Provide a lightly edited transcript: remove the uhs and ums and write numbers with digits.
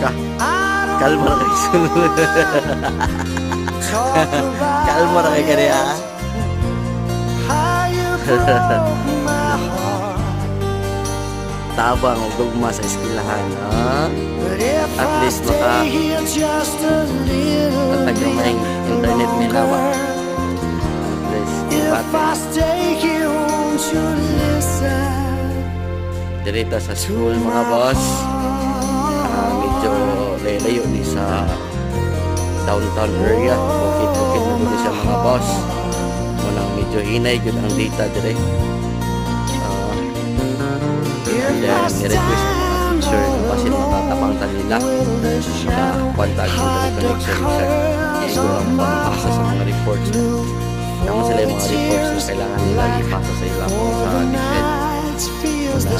ka. Kalma na kayo sunod. Kalma na kayo kani ha. Tabang o gugma sa eskwelahan, ha? At least matagay internet nila ba? At least dirita sa school mga boss. Medyo layo ni sa downtown area. Bukid-bukid na doon siya mga boss. Munang medyo hinay yun ang data dire. And then ni-request ng mga teacher na kasi matatapangtan nila makakwantag yung connection sa ito ang pangpasa sa mga reports. Tama sila yung mga reports na kailangan nila ipasa sa ilang sa DepEd na